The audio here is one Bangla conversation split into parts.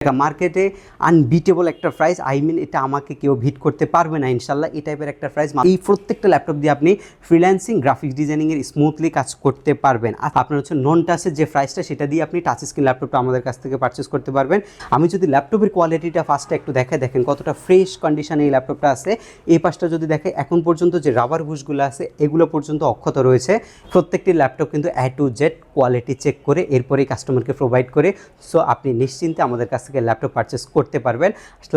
মার্কেটে আনবিটেবল একটা প্রাইস। এটা আমাকে কেউ ভিট করতে পারবে না ইনশাল্লাহ, এই টাইপের একটা প্রাইস। এই প্রত্যেকটা ল্যাপটপ দিয়ে আপনি ফ্রিল্যান্সিং গ্রাফিক্স ডিজাইনিংয়ের স্মুথলি কাজ করতে পারবেন। আর আপনার হচ্ছে নন টাচের যে প্রাইসটা সেটা দিয়ে আপনি টাচ স্ক্রিন ল্যাপটপটা আমাদের কাছ থেকে পারচেস করতে পারবেন। আমি যদি ল্যাপটপের কোয়ালিটিটা ফার্স্টে একটু দেখেন কতটা ফ্রেশ কন্ডিশনে এই ল্যাপটপটা আছে। এই পাশটা যদি দেখে এখন পর্যন্ত যে রাবার বুশগুলো আছে এগুলো পর্যন্ত অক্ষত রয়েছে। প্রত্যেকটি ল্যাপটপ কিন্তু A to Z quality check করে এরপরেই কাস্টমারকে প্রোভাইড করে। সো আপনি নিশ্চিন্তে আমাদের কাছ থেকে ল্যাপটপ পারচেস করতে পারবেন।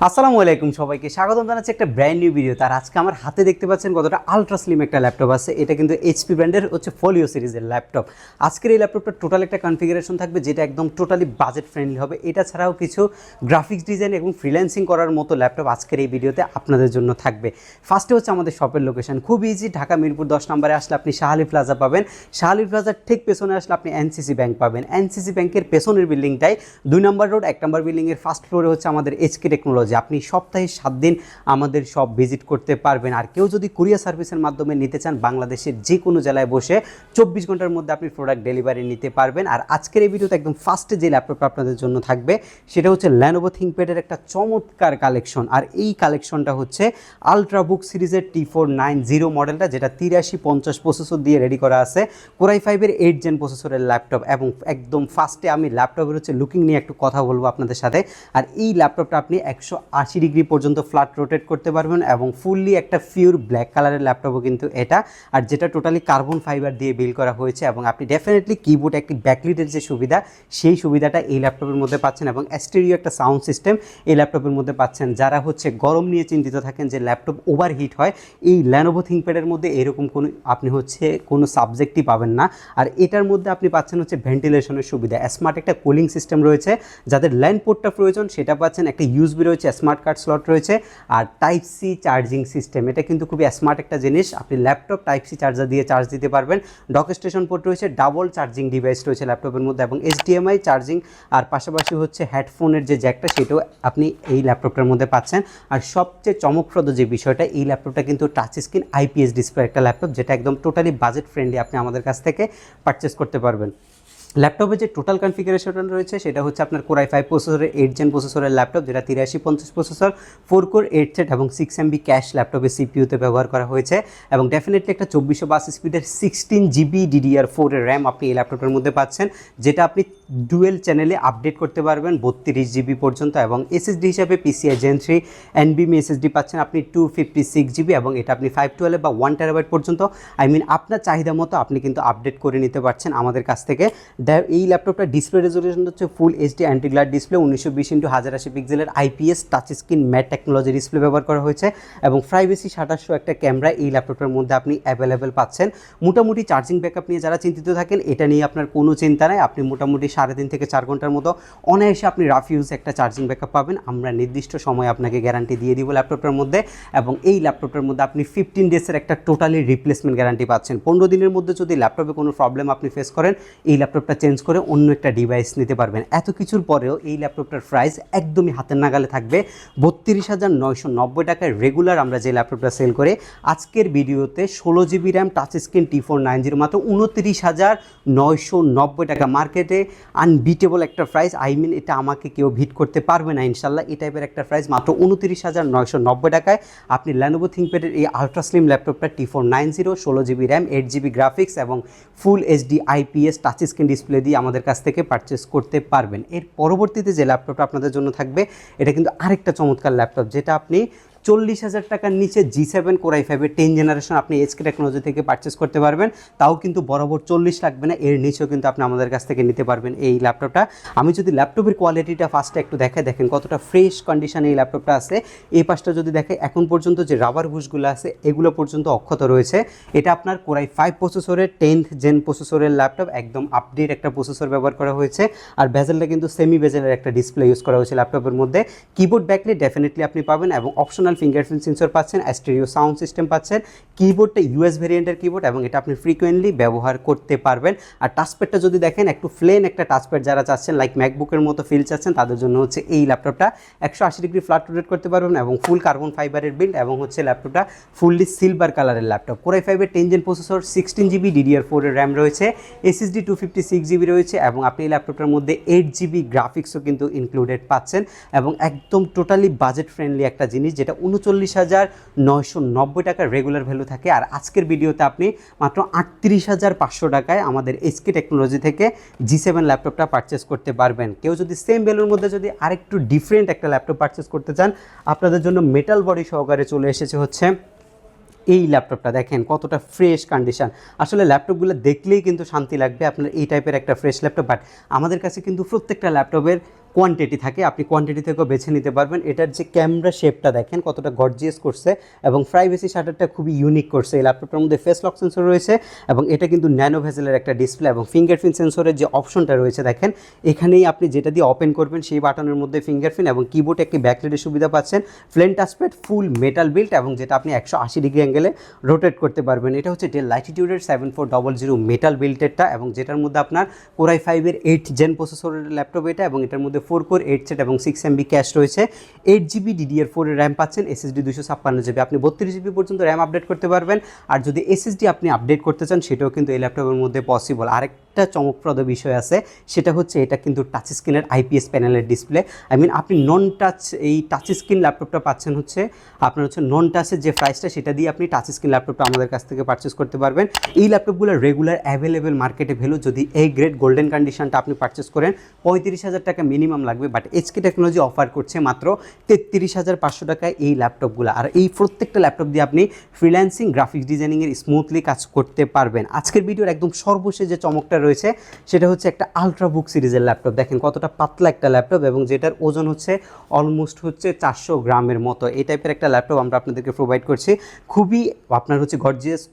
আসসালামু আলাইকুম, সবাইকে স্বাগতম জানাচ্ছি একটা ব্র্যান্ড নিউ ভিডিও। তার আজকে আমার হাতে দেখতে পাচ্ছেন কতটা আলট্রা স্লিম একটা ল্যাপটপ আছে। এটা কিন্তু এইচপি ব্র্যান্ডের হচ্ছে ফোলিও সিরিজের ল্যাপটপ। আজকের এই ল্যাপটপটা টোটাল একটা কনফিগারেশন থাকবে যেটা একদম টোটালি বাজেট ফ্রেন্ডলি হবে। এটা ছাড়াও কিছু গ্রাফিক্স ডিজাইন এবং ফ্রিল্যান্সিং করার মতো ল্যাপটপ আজকের এই ভিডিওতে আপনাদের জন্য থাকবে। ফার্স্টে হচ্ছে আমাদের শপের লোকেশন, খুব ইজি। ঢাকা মিরপুর 10 নম্বরে আসলে আপনি শাহালি প্লাজা পাবেন। শাহালি প্লাজার ঠিক পেছনে আসলে আপনি এনসিসি ব্যাংক পাবেন। এনসিসি ব্যাংকের পেছনের বিল্ডিংটাই 2 নম্বর রোড 1 নম্বর বিল্ডিংয়ের ফার্স্ট ফ্লোরে হচ্ছে আমাদের এইচকে টেকনোলজি। আপনি সপ্তাহে 7 দিন আমাদের শপ ভিজিট করতে পারবেন। আর কেউ যদি কুরিয়ার সার্ভিসের মাধ্যমে নিতে চান, বাংলাদেশের যে কোনো জেলায় বসে 24 ঘন্টার মধ্যে আপনি প্রোডাক্ট ডেলিভারি নিতে পারবেন। আর আজকের এই ভিডিওতে একদম ফার্স্টে যে ল্যাপটপটা আপনাদের জন্য থাকবে সেটা হচ্ছে Lenovo ThinkPad-এর একটা চমৎকার কালেকশন। আর এই কালেকশনটা হচ্ছে আলট্রাবুক সিরিজের T490 মডেলটা, যেটা 8350 প্রসেসর দিয়ে রেডি করা আছে। Core i5-এর 8 জেন প্রসেসরের ল্যাপটপ। এবং একদম ফার্স্টে আমি ল্যাপটপের হচ্ছে লুকিং নিয়ে একটু কথা বলবো আপনাদের সাথে। আর এই ল্যাপটপটা আপনি 180 ডিগ্রি পর্যন্ত ফ্ল্যাট রোটেট করতে পারবেন এবং ফুললি একটা পিওর ব্ল্যাক কালারের ল্যাপটপও কিন্তু এটা। আর যেটা টোটালি কার্বন ফাইবার দিয়ে বিল্ড করা হয়েছে। এবং আপনি ডেফিনেটলি কিবোর্ড একটি ব্যাকলিটের যে সুবিধা, সেই সুবিধাটা এই ল্যাপটপের মধ্যে পাচ্ছেন। এবং স্টেরিও একটা সাউন্ড সিস্টেম এই ল্যাপটপের মধ্যে পাচ্ছেন। যারা হচ্ছে গরম নিয়ে চিন্তিত থাকেন যে ল্যাপটপ ওভারহিট হয়, এই Lenovo ThinkPad-এর মধ্যে এরকম কোনো আপনি হচ্ছে কোনো সাবজেক্টই পাবেন না। আর এটার মধ্যে আপনি পাচ্ছেন হচ্ছে ভেন্টিলেশনের সুবিধা, স্মার্ট একটা কুলিং সিস্টেম রয়েছে। যাদের ল্যান্ড পোর্টটা প্রয়োজন সেটা পাচ্ছেন, একটা ইউএসবি রয়েছে, স্মার্ট কার্ড স্লট রয়েছে, আর টাইপ সি চার্জিং সিস্টেম। এটা কিন্তু খুবই স্মার্ট একটা জিনিস। আপনি ল্যাপটপ টাইপ সি চার্জার দিয়ে চার্জ দিতে পারবেন। ডক স্টেশন পোর্ট রয়েছে, ডাবল চার্জিং ডিভাইস রয়েছে ল্যাপটপের মধ্যে, এবং HDMI চার্জিং। আর পাশাপাশি হচ্ছে হেডফোনের যে জ্যাকটা সেটাও আপনি এই ল্যাপটপটার মধ্যে পাচ্ছেন। আর সবচেয়ে চমকপ্রদ যে বিষয়টা, এই ল্যাপটপটা কিন্তু টাচ স্ক্রিন IPS ডিসপ্লে একটা ল্যাপটপ, যেটা একদম টোটালি বাজেট ফ্রেন্ডলি আপনি আমাদের কাছ থেকে পারচেস করতে পারবেন। ল্যাপটপে যে টোটাল কনফিগারেশন রয়েছে সেটা হচ্ছে আপনার Core i5 প্রসেসরের 8 জেন প্রসেসরের ল্যাপটপ, যেটা 8350 প্রসেসর, 4 কোর 8 থ্রেড এবং 6 MB ক্যাশ ল্যাপটপে সিপিইউতে ব্যবহার করা হয়েছে। এবং ডেফিনেটলি একটা 2422 স্পিডের 16 GB DDR4 এর র্যাম আপনি এই ল্যাপটপের মধ্যে পাচ্ছেন, যেটা আপনি ডুয়েল চ্যানেলে আপডেট করতে পারবেন 32 GB পর্যন্ত। এবং SSD হিসাবে PCI Gen 3 NVMe SSD পাচ্ছেন আপনি 256 GB, এবং এটা আপনি 512 বা 1 TB পর্যন্ত আপনার চাহিদা মতো আপনি কিন্তু আপডেট করে নিতে পারছেন আমাদের কাছ থেকে। এই ল্যাপটপটা ডিসপ্লে রেজলিউশন হচ্ছে full HD anti গ্লার display, 1920x1080 পিক্সেলের IPS touch screen mat technology display ব্যবহার করা হয়েছে। এবং প্রাইভেসি 2700 একটা ক্যামেরা এই ল্যাপটপটার মধ্যে আপনি অ্যাভেলেবেল পাচ্ছেন। মোটামুটি চার্জিং ব্যাকআপ নিয়ে যারা চিন্তিত থাকেন, এটা নিয়ে আপনার কোনো চিন্তা নেই। আপনি মোটামুটি 3.5 থেকে 4 ঘন্টার মতো অনায়াসে আপনি রাফ ইউজ একটা চার্জিং ব্যাকআপ পাবেন। আমরা নির্দিষ্ট সময় আপনাকে গ্যারান্টি দিয়ে দিব ল্যাপটপটার মধ্যে। এবং এই ল্যাপটপটার মধ্যে আপনি 15 ডেজের একটা টোটালি রিপ্লেসমেন্ট গ্যারান্টি পাচ্ছেন। 15 দিনের মধ্যে যদি ল্যাপটপে কোনো প্রবলেম আপনি ফেস করেন, এই ল্যাপটপটা চেঞ্জ করে অন্য একটা ডিভাইস নিতে পারবেন। এত কিছুর পরেও এই ল্যাপটপটার প্রাইস একদমই হাতের নাগালে থাকবে 32,990 টাকায়। রেগুলার আমরা যে ল্যাপটপটা সেল করে আজকের ভিডিওতে 16 GB RAM touch screen T490 মাত্র 29,990 টাকা। মার্কেটে আনবিটেবল একটা প্রাইস। এটা আমাকে কেউ ভিট করতে পারবে না ইনশাল্লাহ, এই টাইপের একটা প্রাইস। মাত্র 29,990 টাকায় আপনি Lenovo ThinkPad-এর এই আলট্রা স্লিম ল্যাপটপটা T490 16 GB RAM 8 GB graphics এবং full HD IPS touch screen display দিয়ে আমাদের কাছ থেকে পারচেস করতে পারবেন। এর পরবর্তীতে যে ল্যাপটপটা আপনাদের জন্য থাকবে এটা কিন্তু আরেকটা চমৎকার ল্যাপটপ, যেটা আপনি 40,000 টাকার নিচে G7 Core i5-এর 10 জেনারেশন আপনি এইচকে টেকনোলজি থেকে পারচেস করতে পারবেন। তাও কিন্তু বরাবর 40 লাগবে না, এর নিচেও কিন্তু আপনি আমাদের কাছ থেকে নিতে পারবেন এই ল্যাপটপটা। আমি যদি ল্যাপটপের কোয়ালিটিটা ফার্স্টে একটু দেখেন কতটা ফ্রেশ কন্ডিশনে এই ল্যাপটপটা আছে। এই পাশটা যদি দেখে এখন পর্যন্ত যে রাবার বুশগুলো আছে এগুলো পর্যন্ত অক্ষত রয়েছে। এটা আপনার Core i5 প্রসেসরের 10th জেন প্রসেসরের ল্যাপটপ, একদম আপডেট একটা প্রসেসর ব্যবহার করা হয়েছে। আর বেজেলটা কিন্তু সেমি বেজেলের একটা ডিসপ্লে ইউজ করা হয়েছে ল্যাপটপের মধ্যে। কিবোর্ড ব্যাকলাইট ডেফিনেটলি আপনি পাবেন, এবং অপশনাল অপশনাল ফিঙ্গারপ্রিন্ট সেন্সর পাচ্ছেন, স্টেরিও সাউন্ড সিস্টেম পাচ্ছেন, কিবোর্ডটা ইউএস ভেরিয়েন্টের কিবোর্ড এবং এটা আপনি ফ্রিকোয়েন্টলি ব্যবহার করতে পারবেন। আর টাচপ্যাডটা যদি দেখেন একটু প্লেন একটা টাচপ্যাড যারা চাচ্ছেন লাইক ম্যাকবুকের মতো ফিল চাচ্ছেন তাদের জন্য হচ্ছে এই ল্যাপটপটা 180 ডিগ্রি ফ্ল্যাট রোটেট করতে পারবেন এবং ফুল কার্বন ফাইবারের বিল্ড এবং হচ্ছে ল্যাপটপটা ফুললি সিলভার কালারের ল্যাপটপ। কোর i5-এর 10 জেন প্রসেসর, 16GB DDR4 এর র্যাম রয়েছে, SSD 256GB রয়েছে এবং আপনি এই ল্যাপটপটার মধ্যে 8GB গ্রাফিক্সও কিন্তু ইনক্লুডেড পাচ্ছেন এবং একদম টোটালি বাজেট ফ্রেন্ডলি একটা জিনিস যেটা 39,990 টাকার রেগুলার ভ্যালু থাকে। আর আজকের ভিডিওতে আপনি মাত্র 38,500 টাকায় আমাদের SK টেকনোলজি থেকে G7 ল্যাপটপটা পারচেস করতে পারবেন। কেউ যদি সেম ভ্যালুর মধ্যে যদি আরেকটু ডিফারেন্ট একটা ল্যাপটপ পারচেস করতে চান, আপনাদের জন্য মেটাল বডি সহকারে চলে এসেছে হচ্ছে এই ল্যাপটপটা। দেখেন কতটা ফ্রেশ কন্ডিশন, আসলে ল্যাপটপগুলো দেখলেই কিন্তু শান্তি লাগবে আপনার এই টাইপের একটা ফ্রেশ ল্যাপটপ। বাট আমাদের কাছে কিন্তু প্রত্যেকটা ল্যাপটপের কোয়ান্টিটি থাকে, আপনি কোয়ান্টিটি থেকেও বেছে নিতে পারবেন। এটার যে ক্যামেরা শেপটা দেখেন কতটা গর্জিয়াস করছে এবং প্রাইভেসি শাটারটা খুবই ইউনিক করছে। এই ল্যাপটপটার মধ্যে ফেস লক সেন্সর রয়েছে এবং এটা কিন্তু ন্যানো ভেজেলের একটা ডিসপ্লে এবং ফিঙ্গারপ্রিন্ট সেন্সরের যে অপশনটা রয়েছে দেখেন এখানেই আপনি যেটা দিয়ে ওপেন করবেন সেই বাটনের মধ্যে ফিঙ্গারপ্রিন্ট এবং কিবোর্ডে একটি ব্যাকলাইটের সুবিধা পাচ্ছেন, plain touchpad, full metal build এবং যেটা আপনি 180 ডিগ্রি অ্যাঙ্গেলে রোটেট করতে পারবেন। এটা হচ্ছে ডেল ল্যাটিটিউডের 7400 মেটাল বিল্ডেরটা এবং যেটার মধ্যে আপনার কোর i5-এর 8 জেন প্রসেসরের ল্যাপটপ এটা এবং এটার মধ্যে 4 কোর 8 সেট এবং 6MB ক্যাশ রয়েছে, 8GB DDR4 এর র্যাম পাচ্ছেন, SSD 256GB, আপনি 32GB পর্যন্ত র্যাম আপডেট করতে পারবেন। আর যদি SSD আপনি আপডেট করতে চান সেটাও কিন্তু এই ল্যাপটপের মধ্যে পসিবল। আরেকটা চমকপ্রদ বিষয় আছে সেটা হচ্ছে এটা কিন্তু টাচ স্ক্রিনের IPS প্যানেলের ডিসপ্লে। আপনি নন টাচ এই টাচ স্ক্রিন ল্যাপটপটা পাচ্ছেন হচ্ছে আপনার হচ্ছে নন টাচের যে প্রাইসটা সেটা দিয়ে আপনি টাচ স্ক্রিন ল্যাপটপটা আমাদের কাছ থেকে পারচেস করতে পারবেন। এই ল্যাপটপগুলো রেগুলার অ্যাভেলেবেল মার্কেটে ভ্যালু যদি এই গ্রেড গোল্ডেন কন্ডিশনটা আপনি পারচেস করেন 35,000 টাকা মিনিমাম লাগবে, বাট SK টেকনোলজি অফার করছে মাত্র 33,500 টাকায় এই ল্যাপটপগুলো। আর এই প্রত্যেকটা ল্যাপটপ দিয়ে আপনি ফ্রিল্যান্সিং, গ্রাফিক্স ডিজাইনিংয়ের স্মুথলি কাজ করতে পারবেন। আজকের ভিডিওর একদম সর্বশেষ যে চমকটা রয়েছে সেটা হচ্ছে একটা আলট্রাবুক সিরিজের ল্যাপটপ। দেখেন কতটা পাতলা একটা ল্যাপটপ এবং যেটার ওজন হচ্ছে অলমোস্ট হচ্ছে 400 গ্রামের মতো। এই টাইপের একটা ল্যাপটপ আমরা আপনাদেরকে প্রোভাইড করছি। খুবই আপনার হচ্ছে গর্জিয়াস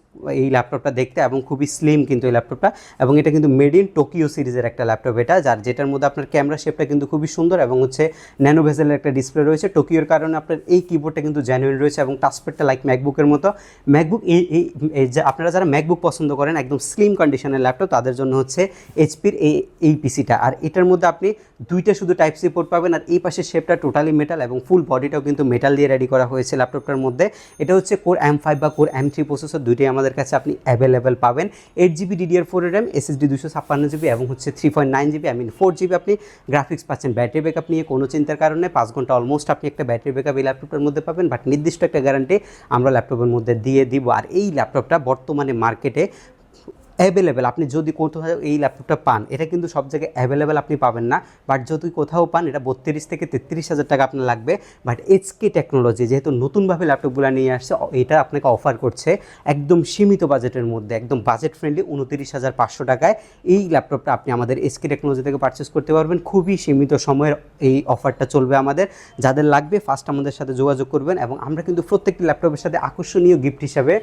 এই ল্যাপটপটা দেখতে এবং খুবই স্লিম কিন্তু এই ল্যাপটপটা এবং এটা কিন্তু মেড ইন টোকিও সিরিজের একটা ল্যাপটপ এটা, যেটার মধ্যে আপনার ক্যামেরা শেপটা কিন্তু খুবই সুন্দর এবং হচ্ছে ন্যানো ভেজেলের একটা ডিসপ্লে রয়েছে। টোকিওর কারণে আপনার এই কিবোর্ডটা কিন্তু জেনুইন রয়েছে এবং টাচপ্যাডটা লাইক ম্যাকবুকের মতো। ম্যাকবুক এই যে আপনারা যারা ম্যাকবুক পছন্দ করেন একদম স্লিম কন্ডিশনের ল্যাপটপ তাদের জন্য হচ্ছে এইচপির এই পিসিটা। আর এটার মধ্যে আপনি দুইটা শুধু টাইপ সি পোর্ট পাবেন আর এই পাশের শেপটা টোটালি মেটাল এবং ফুল বডিটাও কিন্তু মেটাল দিয়ে রেডি করা হয়েছে ল্যাপটপটার মধ্যে। এটা হচ্ছে কোর M5 বা কোর M3 প্রসেসর, দুইটাই আমাদের কাছে আপনি অ্যাভেলেবেল পাবেন। 8GB DDR4 এর র্যাম, SSD 256GB এবং হচ্ছে 3.9GB 4GB আপনি গ্রাফিক্স পাচ্ছেন। ব্যাটারি ব্যাকআপ নিয়ে কোনো চিন্তার কারণে 5 ঘন্টা অলমোস্ট আপনি একটা ব্যাটারি ব্যাকআপ এই ল্যাপটপটার মধ্যে পাবেন, বাট নির্দিষ্ট একটা গ্যারান্টি আমরা ল্যাপটপের মধ্যে দিয়ে দিব। আর এই ল্যাপটপটা বর্তমানে মার্কেটে অ্যাভেলেবেল, আপনি যদি কোথাও এই ল্যাপটপটা পান এটা কিন্তু সব জায়গায় অ্যাভেলেবেল আপনি পাবেন না, বাট যদি কোথাও পান এটা 32 থেকে 33,000 টাকা আপনার লাগবে। বাট SK টেকনোলজি যেহেতু নতুনভাবে ল্যাপটপগুলো নিয়ে আসছে এটা আপনাকে অফার করছে একদম সীমিত বাজেটের মধ্যে, একদম বাজেট ফ্রেন্ডলি 29,500 টাকায় এই ল্যাপটপটা আপনি আমাদের SK টেকনোলজি থেকে পারচেস করতে পারবেন। খুবই সীমিত সময়ের এই অফারটা চলবে আমাদের, যাদের লাগবে ফার্স্ট আমাদের সাথে যোগাযোগ করবেন এবং আমরা কিন্তু প্রত্যেকটি ল্যাপটপের সাথে আকর্ষণীয় গিফট হিসাবে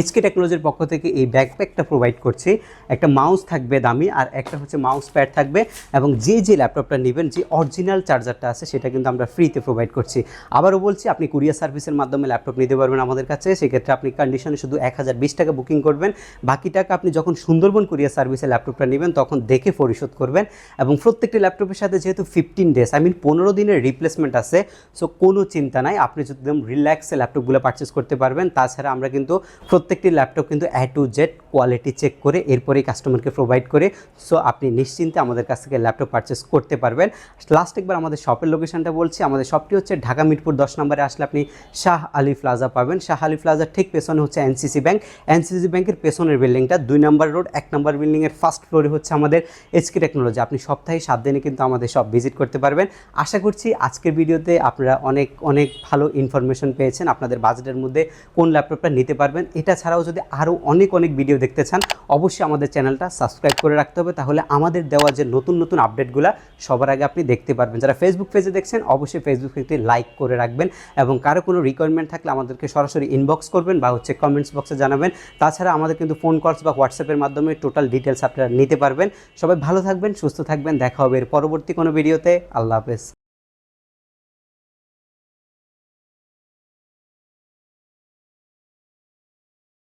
SK টেকনোলজির পক্ষ থেকে এই ব্যাকপ্যাকটা প্রোভাইড করছি। একটা মাউস থাকবে দামি আর একটা হচ্ছে মাউস প্যাড থাকবে এবং যে ল্যাপটপটা নেবেন যে অরিজিনাল চার্জারটা আছে সেটা কিন্তু আমরা ফ্রিতে প্রোভাইড করছি। আবারও বলছি আপনি কুরিয়ার সার্ভিসের মাধ্যমে ল্যাপটপ নিতে পারবেন আমাদের কাছে, সেক্ষেত্রে আপনি কন্ডিশনে শুধু 1020 টাকা বুকিং করবেন, বাকি টাকা আপনি যখন সুন্দরবন কুরিয়ার সার্ভিসে ল্যাপটপটা নেবেন তখন দেখে পরিশোধ করবেন। এবং প্রত্যেকটি ল্যাপটপের সাথে যেহেতু 15 ডেজ 15 দিনের রিপ্লেসমেন্ট আছে, সো কোনো চিন্তা নাই, আপনি যদি একদম রিল্যাক্সে ল্যাপটপগুলো পারচেস করতে পারবেন। তাছাড়া আমরা কিন্তু প্রত্যেকটি ল্যাপটপ কিন্তু A to Z quality check করে এরপরেই কাস্টমারকে প্রোভাইড করে, সো আপনি নিশ্চিন্তে আমাদের কাছ থেকে ল্যাপটপ পারচেস করতে পারবেন। লাস্ট একবার আমাদের শপের লোকেশনটা বলছি, আমাদের শপটি হচ্ছে ঢাকা মিরপুর 10 নম্বরে আসলে আপনি শাহ আলী প্লাজা পাবেন। শাহ আলী প্লাজার ঠিক পেছনে হচ্ছে NCC ব্যাংক, NCC ব্যাংকের পেছনের বিল্ডিংটা 2 নম্বর রোড 1 নম্বর বিল্ডিংয়ের ফার্স্ট ফ্লোরে হচ্ছে আমাদের SK টেকনোলজি। আপনি সপ্তাহে 7 দিনে কিন্তু আমাদের শপ ভিজিট করতে পারবেন। আশা করছি আজকের ভিডিওতে আপনারা অনেক ভালো ইনফরমেশন পেয়েছেন আপনাদের বাজেটের মধ্যে কোন ল্যাপটপটা নিতে পারবেন। এটা ছাড়াও যদি আরও অনেক ভিডিও দেখতে চান অবশ্যই আমাদের চ্যানেলটা সাবস্ক্রাইব করে রাখতে হবে, তাহলে আমাদের দেওয়া যে নতুন আপডেটগুলো সবার আগে আপনি দেখতে পারবেন। যারা ফেসবুক পেজে দেখছেন অবশ্যই ফেসবুক পেজটি লাইক করে রাখবেন এবং কারো কোনো রিকোয়ারমেন্ট থাকলে আমাদেরকে সরাসরি ইনবক্স করবেন বা হচ্ছে কমেন্টস বক্সে জানাবেন। তাছাড়া আমাদের কিন্তু ফোন কলস বা হোয়াটসঅ্যাপের মাধ্যমে টোটাল ডিটেলস আপনারা নিতে পারবেন। সবাই ভালো থাকবেন, সুস্থ থাকবেন, দেখা হবে এর পরবর্তী কোনো ভিডিওতে। আল্লাহ হাফেজ।